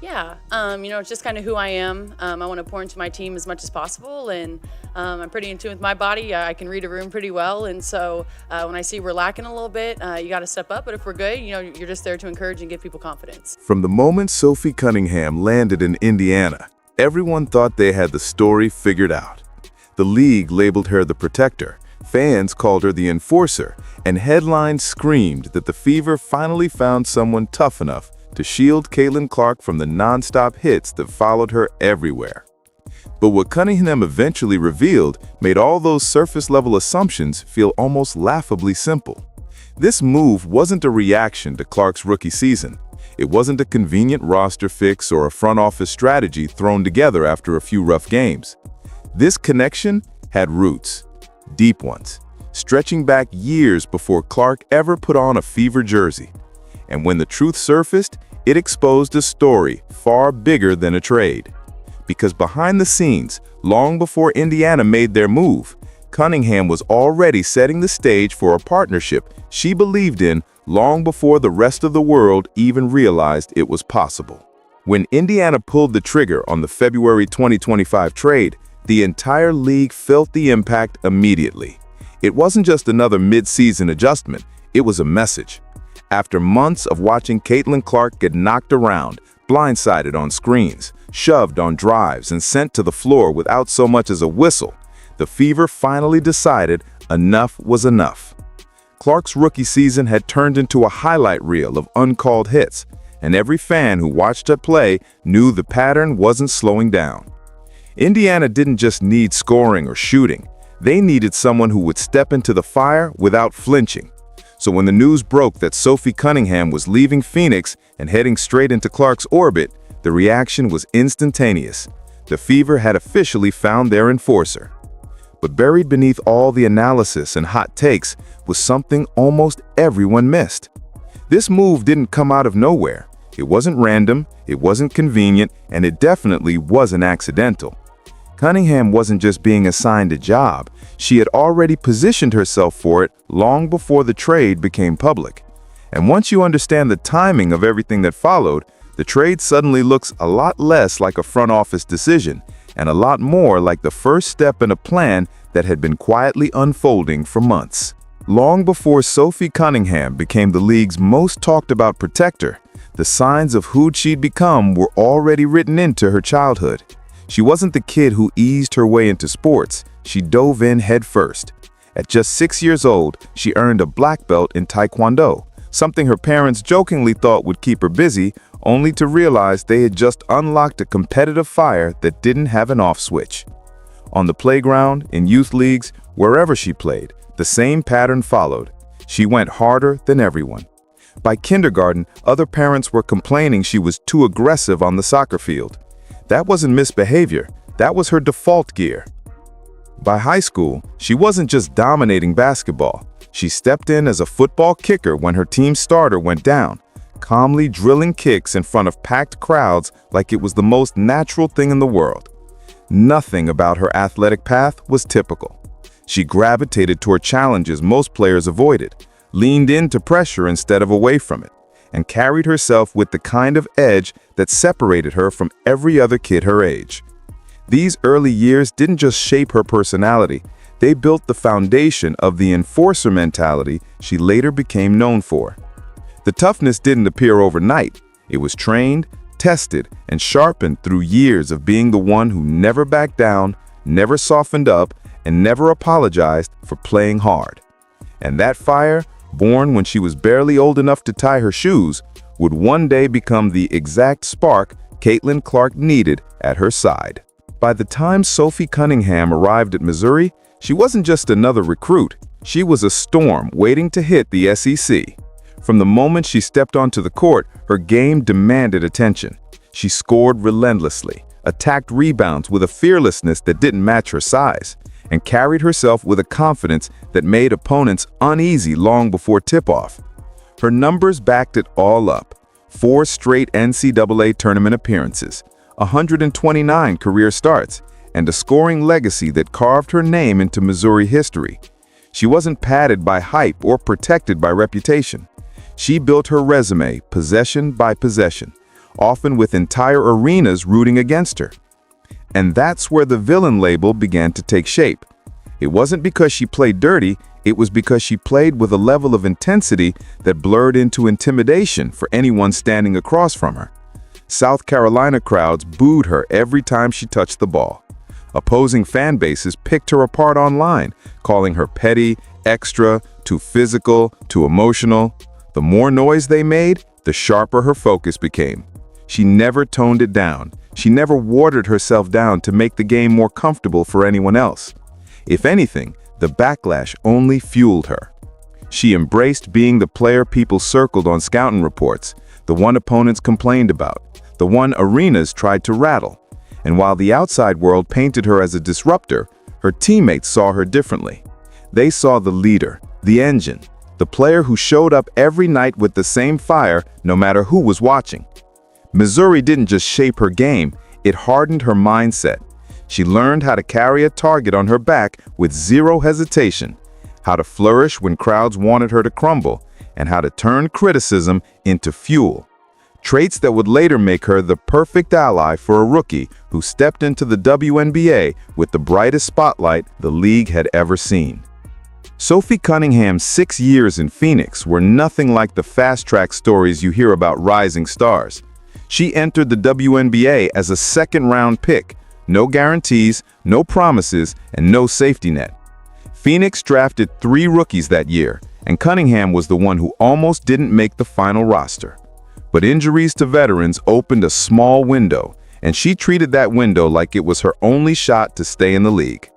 Yeah, it's just kind of who I am. I want to pour into my team as much as possible, and I'm pretty in tune with my body. I can read a room pretty well, and so when I see we're lacking a little bit, you got to step up. But if we're good, you're just there to encourage and give people confidence. From the moment Sophie Cunningham landed in Indiana, everyone thought they had the story figured out. The league labeled her the protector, fans called her the enforcer, and headlines screamed that the Fever finally found someone tough enough to shield Caitlin Clark from the non-stop hits that followed her everywhere. But what Cunningham eventually revealed made all those surface-level assumptions feel almost laughably simple. This move wasn't a reaction to Clark's rookie season. It wasn't a convenient roster fix or a front office strategy thrown together after a few rough games. This connection had roots, deep ones, stretching back years before Clark ever put on a Fever jersey. And when the truth surfaced, it exposed a story far bigger than a trade. Because behind the scenes, long before Indiana made their move, Cunningham was already setting the stage for a partnership she believed in long before the rest of the world even realized it was possible. When Indiana pulled the trigger on the February 2025 trade, the entire league felt the impact immediately. It wasn't just another mid-season adjustment, it was a message. After months of watching Caitlin Clark get knocked around, blindsided on screens, shoved on drives, and sent to the floor without so much as a whistle, the Fever finally decided enough was enough. Clark's rookie season had turned into a highlight reel of uncalled hits, and every fan who watched her play knew the pattern wasn't slowing down. Indiana didn't just need scoring or shooting, they needed someone who would step into the fire without flinching. So when the news broke that Sophie Cunningham was leaving Phoenix and heading straight into Clark's orbit, the reaction was instantaneous. The Fever had officially found their enforcer. But buried beneath all the analysis and hot takes was something almost everyone missed. This move didn't come out of nowhere. It wasn't random, it wasn't convenient, and it definitely wasn't accidental. Cunningham wasn't just being assigned a job, she had already positioned herself for it long before the trade became public. And once you understand the timing of everything that followed, the trade suddenly looks a lot less like a front office decision and a lot more like the first step in a plan that had been quietly unfolding for months. Long before Sophie Cunningham became the league's most talked about protector, the signs of who she'd become were already written into her childhood. She wasn't the kid who eased her way into sports, she dove in head first. At just 6 years old, she earned a black belt in Taekwondo, something her parents jokingly thought would keep her busy, only to realize they had just unlocked a competitive fire that didn't have an off switch. On the playground, in youth leagues, wherever she played, the same pattern followed. She went harder than everyone. By kindergarten, other parents were complaining she was too aggressive on the soccer field. That wasn't misbehavior, that was her default gear. By high school, she wasn't just dominating basketball. She stepped in as a football kicker when her team's starter went down, calmly drilling kicks in front of packed crowds like it was the most natural thing in the world. Nothing about her athletic path was typical. She gravitated toward challenges most players avoided, leaned into pressure instead of away from it, and carried herself with the kind of edge that separated her from every other kid her age. These early years didn't just shape her personality, they built the foundation of the enforcer mentality she later became known for. The toughness didn't appear overnight. It was trained, tested, and sharpened through years of being the one who never backed down, never softened up, and never apologized for playing hard. And that fire, born when she was barely old enough to tie her shoes, would one day become the exact spark Caitlin Clark needed at her side. By the time Sophie Cunningham arrived at Missouri, she wasn't just another recruit, she was a storm waiting to hit the SEC. From the moment she stepped onto the court, her game demanded attention. She scored relentlessly, attacked rebounds with a fearlessness that didn't match her size, and carried herself with a confidence that made opponents uneasy long before tip-off. Her numbers backed it all up. 4 straight NCAA tournament appearances, 129 career starts, and a scoring legacy that carved her name into Missouri history. She wasn't padded by hype or protected by reputation. She built her resume possession by possession, often with entire arenas rooting against her. And that's where the villain label began to take shape. It wasn't because she played dirty, it was because she played with a level of intensity that blurred into intimidation for anyone standing across from her. South Carolina crowds booed her every time she touched the ball. Opposing fan bases picked her apart online, calling her petty, extra, too physical, too emotional. The more noise they made, the sharper her focus became. She never toned it down. She never watered herself down to make the game more comfortable for anyone else. If anything, the backlash only fueled her. She embraced being the player people circled on scouting reports, the one opponents complained about, the one arenas tried to rattle. And while the outside world painted her as a disruptor, her teammates saw her differently. They saw the leader, the engine, the player who showed up every night with the same fire no matter who was watching. Missouri didn't just shape her game, it hardened her mindset. She learned how to carry a target on her back with zero hesitation, how to flourish when crowds wanted her to crumble, and how to turn criticism into fuel. Traits that would later make her the perfect ally for a rookie who stepped into the WNBA with the brightest spotlight the league had ever seen. Sophie Cunningham's 6 years in Phoenix were nothing like the fast-track stories you hear about rising stars. She entered the WNBA as a second-round pick. No guarantees, no promises, and no safety net. Phoenix drafted 3 rookies that year, and Cunningham was the one who almost didn't make the final roster. But injuries to veterans opened a small window, and she treated that window like it was her only shot to stay in the league.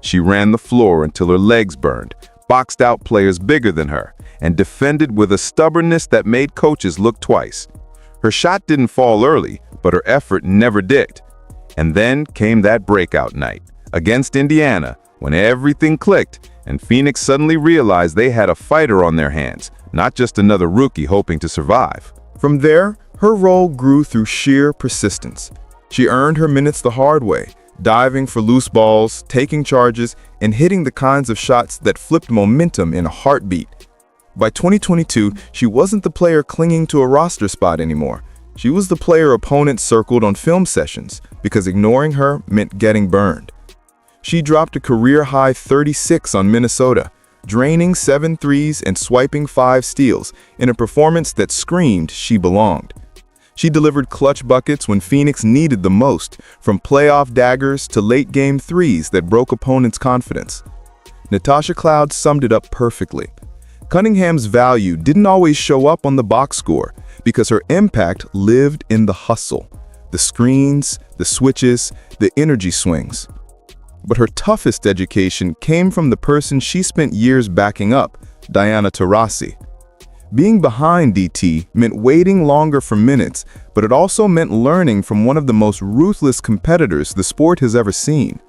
She ran the floor until her legs burned, boxed out players bigger than her, and defended with a stubbornness that made coaches look twice. Her shot didn't fall early, but her effort never dipped. And then came that breakout night against Indiana when everything clicked and Phoenix suddenly realized they had a fighter on their hands, not just another rookie hoping to survive. From there, her role grew through sheer persistence. She earned her minutes the hard way, diving for loose balls, taking charges, and hitting the kinds of shots that flipped momentum in a heartbeat. By 2022, she wasn't the player clinging to a roster spot anymore. She was the player opponents circled on film sessions because ignoring her meant getting burned. She dropped a career-high 36 on Minnesota, draining 7 threes and swiping 5 steals in a performance that screamed she belonged. She delivered clutch buckets when Phoenix needed the most, from playoff daggers to late-game threes that broke opponents' confidence. Natasha Cloud summed it up perfectly. Cunningham's value didn't always show up on the box score because her impact lived in the hustle, the screens, the switches, the energy swings. But her toughest education came from the person she spent years backing up, Diana Taurasi. Being behind DT meant waiting longer for minutes, but it also meant learning from one of the most ruthless competitors the sport has ever seen.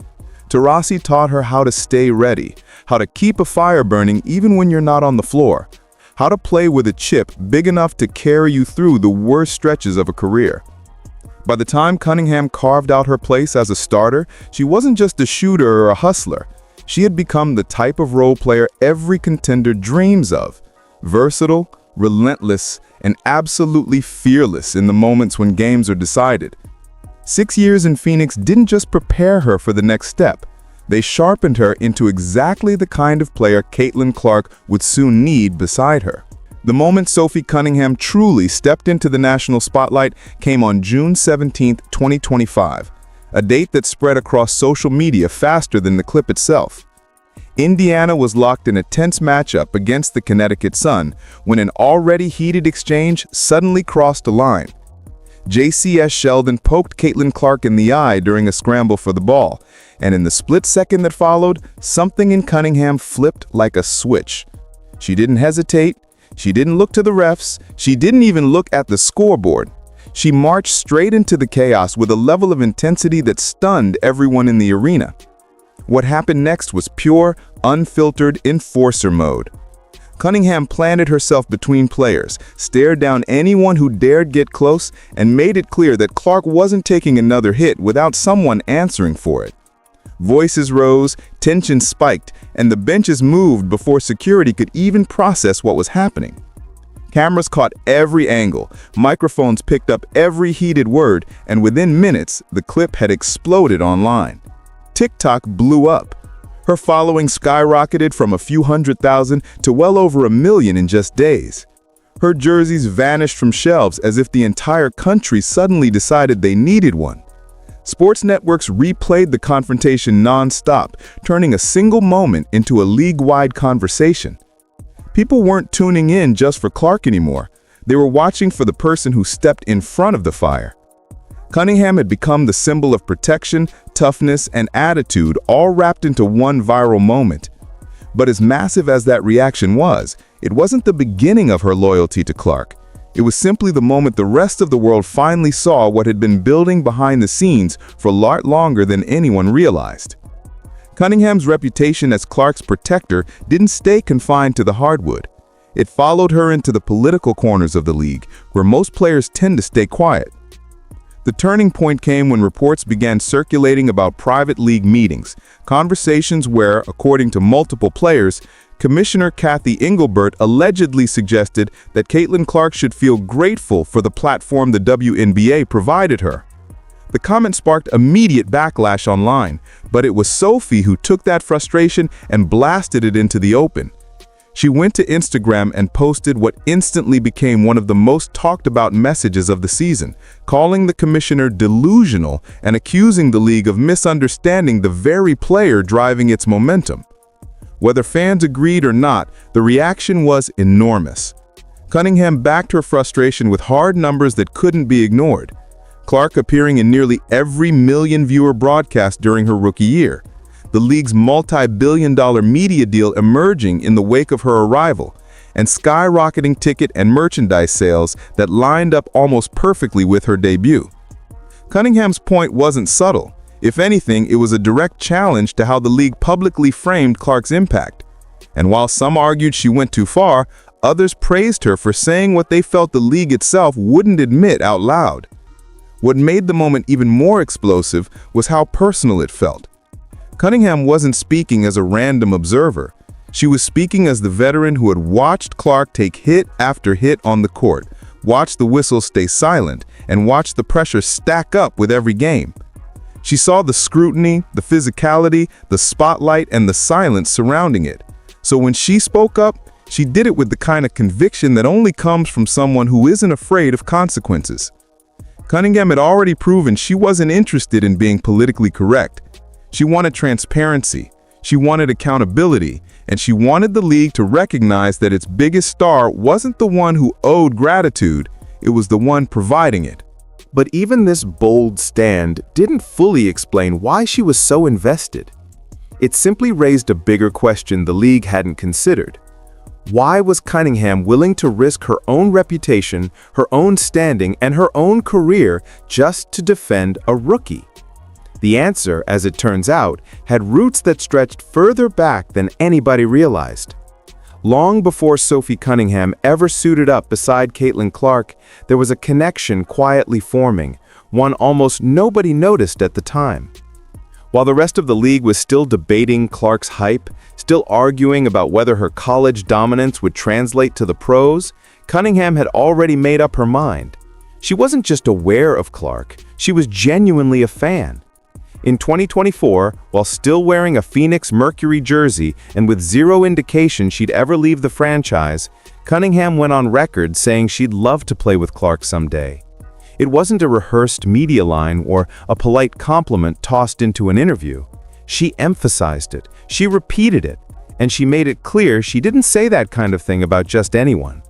Taurasi taught her how to stay ready, how to keep a fire burning even when you're not on the floor, how to play with a chip big enough to carry you through the worst stretches of a career. By the time Cunningham carved out her place as a starter, she wasn't just a shooter or a hustler. She had become the type of role player every contender dreams of. Versatile, relentless, and absolutely fearless in the moments when games are decided. 6 years in Phoenix didn't just prepare her for the next step. They sharpened her into exactly the kind of player Caitlin Clark would soon need beside her. The moment Sophie Cunningham truly stepped into the national spotlight came on June 17, 2025, a date that spread across social media faster than the clip itself. Indiana was locked in a tense matchup against the Connecticut Sun when an already heated exchange suddenly crossed a line. JCS Sheldon poked Caitlin Clark in the eye during a scramble for the ball, and in the split second that followed, something in Cunningham flipped like a switch. She didn't hesitate, she didn't look to the refs, she didn't even look at the scoreboard. She marched straight into the chaos with a level of intensity that stunned everyone in the arena. What happened next was pure, unfiltered enforcer mode. Cunningham planted herself between players, stared down anyone who dared get close, and made it clear that Clark wasn't taking another hit without someone answering for it. Voices rose, tension spiked, and the benches moved before security could even process what was happening. Cameras caught every angle, microphones picked up every heated word, and within minutes, the clip had exploded online. TikTok blew up. Her following skyrocketed from a few 100,000 to well over 1 million in just days. Her jerseys vanished from shelves as if the entire country suddenly decided they needed one. Sports networks replayed the confrontation non-stop, turning a single moment into a league-wide conversation. People weren't tuning in just for Clark anymore. They were watching for the person who stepped in front of the fire. Cunningham had become the symbol of protection, toughness, and attitude, all wrapped into one viral moment. But as massive as that reaction was, it wasn't the beginning of her loyalty to Clark. It was simply the moment the rest of the world finally saw what had been building behind the scenes for a lot longer than anyone realized. Cunningham's reputation as Clark's protector didn't stay confined to the hardwood. It followed her into the political corners of the league, where most players tend to stay quiet. The turning point came when reports began circulating about private league meetings, conversations where, according to multiple players, Commissioner Kathy Engelbert allegedly suggested that Caitlin Clark should feel grateful for the platform the WNBA provided her. The comment sparked immediate backlash online, but it was Sophie who took that frustration and blasted it into the open. She went to Instagram and posted what instantly became one of the most talked about messages of the season, calling the commissioner delusional and accusing the league of misunderstanding the very player driving its momentum. Whether fans agreed or not, the reaction was enormous. Cunningham backed her frustration with hard numbers that couldn't be ignored. Clark appearing in nearly every million-viewer broadcast during her rookie year. The league's multi-billion-dollar media deal emerging in the wake of her arrival, and skyrocketing ticket and merchandise sales that lined up almost perfectly with her debut. Cunningham's point wasn't subtle. If anything, it was a direct challenge to how the league publicly framed Clark's impact. And while some argued she went too far, others praised her for saying what they felt the league itself wouldn't admit out loud. What made the moment even more explosive was how personal it felt. Cunningham wasn't speaking as a random observer. She was speaking as the veteran who had watched Clark take hit after hit on the court, watched the whistle stay silent, and watched the pressure stack up with every game. She saw the scrutiny, the physicality, the spotlight, and the silence surrounding it. So when she spoke up, she did it with the kind of conviction that only comes from someone who isn't afraid of consequences. Cunningham had already proven she wasn't interested in being politically correct. She wanted transparency, she wanted accountability, and she wanted the league to recognize that its biggest star wasn't the one who owed gratitude, it was the one providing it. But even this bold stand didn't fully explain why she was so invested. It simply raised a bigger question the league hadn't considered. Why was Cunningham willing to risk her own reputation, her own standing, and her own career just to defend a rookie? The answer, as it turns out, had roots that stretched further back than anybody realized. Long before Sophie Cunningham ever suited up beside Caitlin Clark, there was a connection quietly forming, one almost nobody noticed at the time. While the rest of the league was still debating Clark's hype, still arguing about whether her college dominance would translate to the pros, Cunningham had already made up her mind. She wasn't just aware of Clark, she was genuinely a fan. In 2024, while still wearing a Phoenix Mercury jersey and with zero indication she'd ever leave the franchise, Cunningham went on record saying she'd love to play with Clark someday. It wasn't a rehearsed media line or a polite compliment tossed into an interview. She emphasized it, she repeated it, and she made it clear she didn't say that kind of thing about just anyone.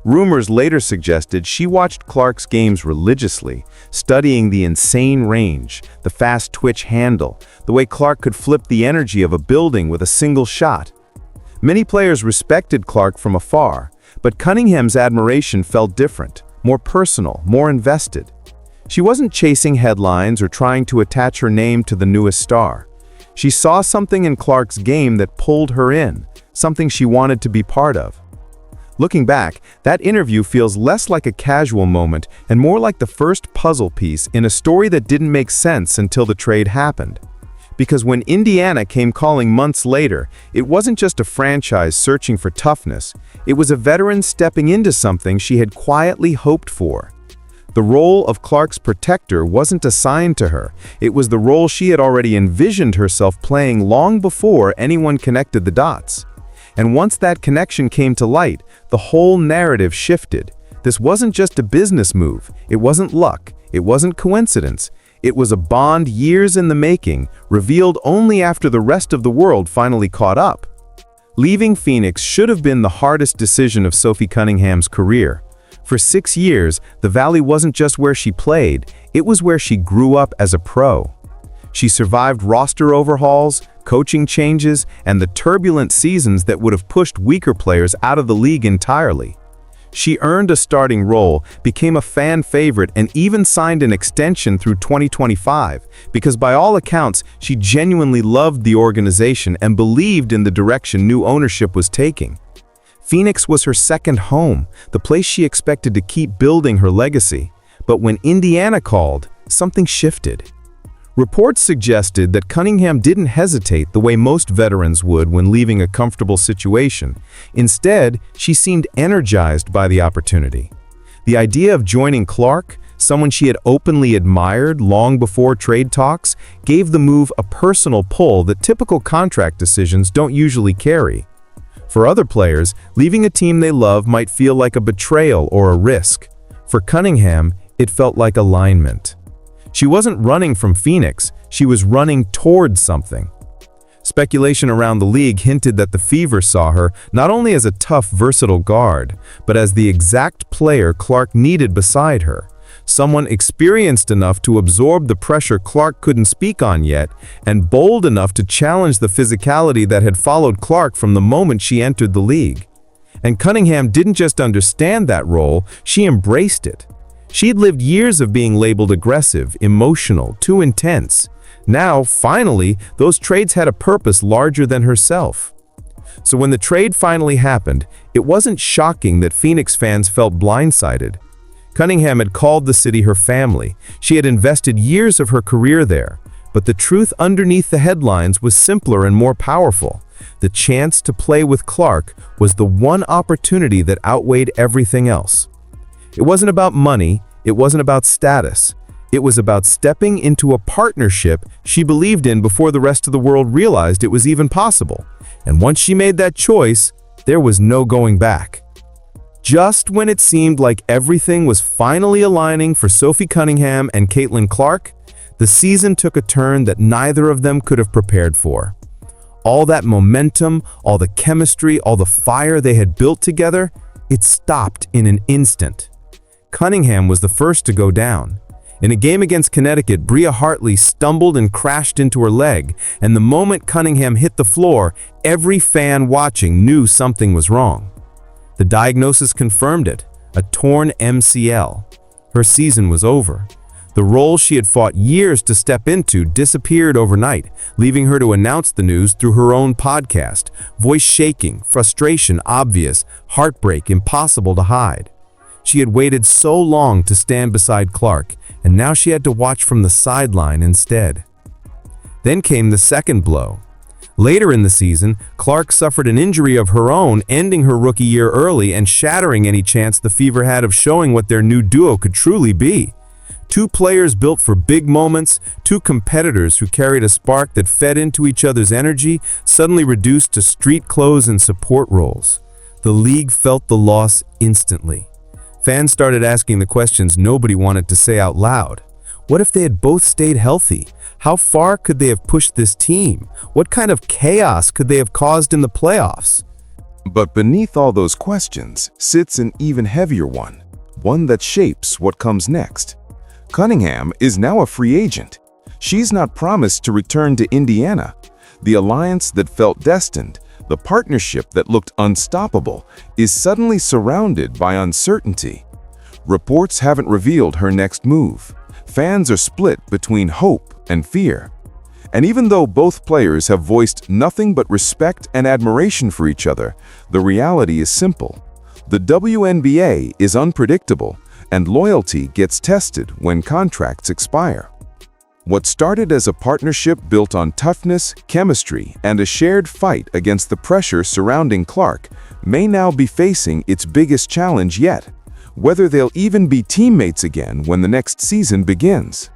Rumors later suggested she watched Clark's games religiously, studying the insane range, the fast twitch handle, the way Clark could flip the energy of a building with a single shot. Many players respected Clark from afar, but Cunningham's admiration felt different, more personal, more invested. She wasn't chasing headlines or trying to attach her name to the newest star. She saw something in Clark's game that pulled her in, something she wanted to be part of. Looking back, that interview feels less like a casual moment and more like the first puzzle piece in a story that didn't make sense until the trade happened. Because when Indiana came calling months later, it wasn't just a franchise searching for toughness, it was a veteran stepping into something she had quietly hoped for. The role of Clark's protector wasn't assigned to her, it was the role she had already envisioned herself playing long before anyone connected the dots. And once that connection came to light, the whole narrative shifted. This wasn't just a business move, it wasn't luck, it wasn't coincidence. It was a bond years in the making, revealed only after the rest of the world finally caught up. Leaving Phoenix should have been the hardest decision of Sophie Cunningham's career. For 6 years, the Valley wasn't just where she played, it was where she grew up as a pro. She survived roster overhauls, coaching changes, and the turbulent seasons that would have pushed weaker players out of the league entirely. She earned a starting role, became a fan favorite, and even signed an extension through 2025, because by all accounts, she genuinely loved the organization and believed in the direction new ownership was taking. Phoenix was her second home, the place she expected to keep building her legacy. But when Indiana called, something shifted. Reports suggested that Cunningham didn't hesitate the way most veterans would when leaving a comfortable situation. Instead, she seemed energized by the opportunity. The idea of joining Clark, someone she had openly admired long before trade talks, gave the move a personal pull that typical contract decisions don't usually carry. For other players, leaving a team they love might feel like a betrayal or a risk. For Cunningham, it felt like alignment. She wasn't running from Phoenix, she was running toward something. Speculation around the league hinted that the Fever saw her not only as a tough, versatile guard, but as the exact player Clark needed beside her. Someone experienced enough to absorb the pressure Clark couldn't speak on yet, and bold enough to challenge the physicality that had followed Clark from the moment she entered the league. And Cunningham didn't just understand that role, she embraced it. She'd lived years of being labeled aggressive, emotional, too intense. Now, finally, those traits had a purpose larger than herself. So when the trade finally happened, it wasn't shocking that Phoenix fans felt blindsided. Cunningham had called the city her family. She had invested years of her career there. But the truth underneath the headlines was simpler and more powerful. The chance to play with Clark was the one opportunity that outweighed everything else. It wasn't about money, it wasn't about status. It was about stepping into a partnership she believed in before the rest of the world realized it was even possible. And once she made that choice, there was no going back. Just when it seemed like everything was finally aligning for Sophie Cunningham and Caitlin Clark, the season took a turn that neither of them could have prepared for. All that momentum, all the chemistry, all the fire they had built together, it stopped in an instant. Cunningham was the first to go down. In a game against Connecticut, Bria Hartley stumbled and crashed into her leg, and the moment Cunningham hit the floor, every fan watching knew something was wrong. The diagnosis confirmed it, a torn MCL. Her season was over. The role she had fought years to step into disappeared overnight, leaving her to announce the news through her own podcast, voice shaking, frustration obvious, heartbreak impossible to hide. She had waited so long to stand beside Clark, and now she had to watch from the sideline instead. Then came the second blow. Later in the season, Clark suffered an injury of her own, ending her rookie year early and shattering any chance the Fever had of showing what their new duo could truly be. Two players built for big moments, two competitors who carried a spark that fed into each other's energy, suddenly reduced to street clothes and support roles. The league felt the loss instantly. Fans started asking the questions nobody wanted to say out loud. What if they had both stayed healthy? How far could they have pushed this team? What kind of chaos could they have caused in the playoffs? But beneath all those questions sits an even heavier one that shapes what comes next. Cunningham is now a free agent. She's not promised to return to Indiana. The alliance that felt destined, the partnership that looked unstoppable, is suddenly surrounded by uncertainty. Reports haven't revealed her next move. Fans are split between hope and fear. And even though both players have voiced nothing but respect and admiration for each other, the reality is simple. The WNBA is unpredictable, and loyalty gets tested when contracts expire. What started as a partnership built on toughness, chemistry, and a shared fight against the pressure surrounding Clark may now be facing its biggest challenge yet, whether they'll even be teammates again when the next season begins.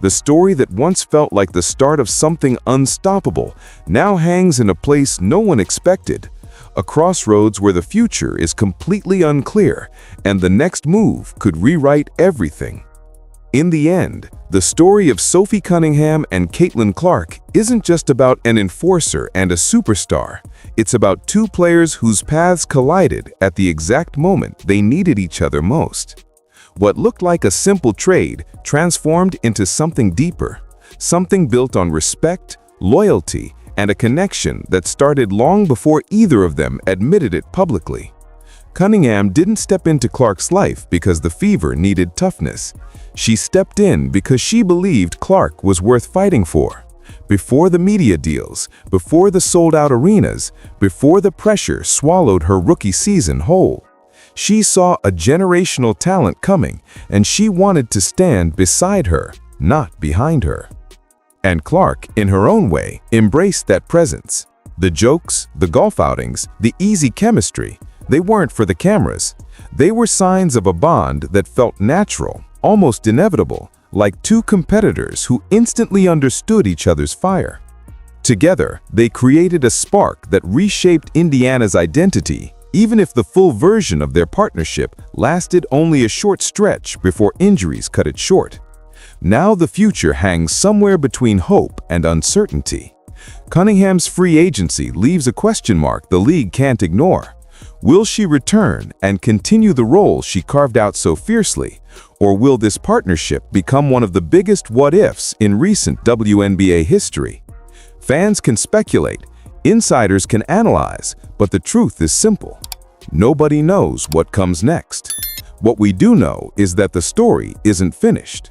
The story that once felt like the start of something unstoppable now hangs in a place no one expected, a crossroads where the future is completely unclear and the next move could rewrite everything. In the end, the story of Sophie Cunningham and Caitlin Clark isn't just about an enforcer and a superstar. It's about two players whose paths collided at the exact moment they needed each other most. What looked like a simple trade transformed into something deeper, something built on respect, loyalty, and a connection that started long before either of them admitted it publicly. Cunningham didn't step into Clark's life because the fever needed toughness. She stepped in because she believed Clark was worth fighting for. Before the media deals, before the sold-out arenas, before the pressure swallowed her rookie season whole. She saw a generational talent coming, and she wanted to stand beside her, not behind her. And Clark, in her own way, embraced that presence. The jokes, the golf outings, the easy chemistry, they weren't for the cameras. They were signs of a bond that felt natural, almost inevitable, like two competitors who instantly understood each other's fire. Together, they created a spark that reshaped Indiana's identity, even if the full version of their partnership lasted only a short stretch before injuries cut it short. Now the future hangs somewhere between hope and uncertainty. Cunningham's free agency leaves a question mark the league can't ignore. Will she return and continue the role she carved out so fiercely, or will this partnership become one of the biggest what-ifs in recent WNBA history? Fans can speculate, insiders can analyze, but the truth is simple. Nobody knows what comes next. What we do know is that the story isn't finished.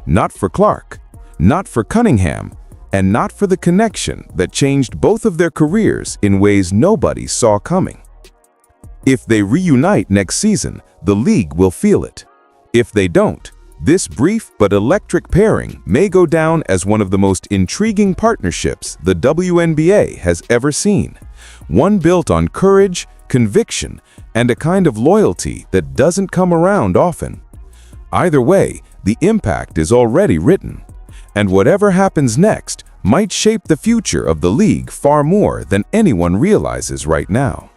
Not for Clark, not for Cunningham, and not for the connection that changed both of their careers in ways nobody saw coming. If they reunite next season, the league will feel it. If they don't, this brief but electric pairing may go down as one of the most intriguing partnerships the WNBA has ever seen. One built on courage, conviction, and a kind of loyalty that doesn't come around often. Either way, the impact is already written, and whatever happens next might shape the future of the league far more than anyone realizes right now.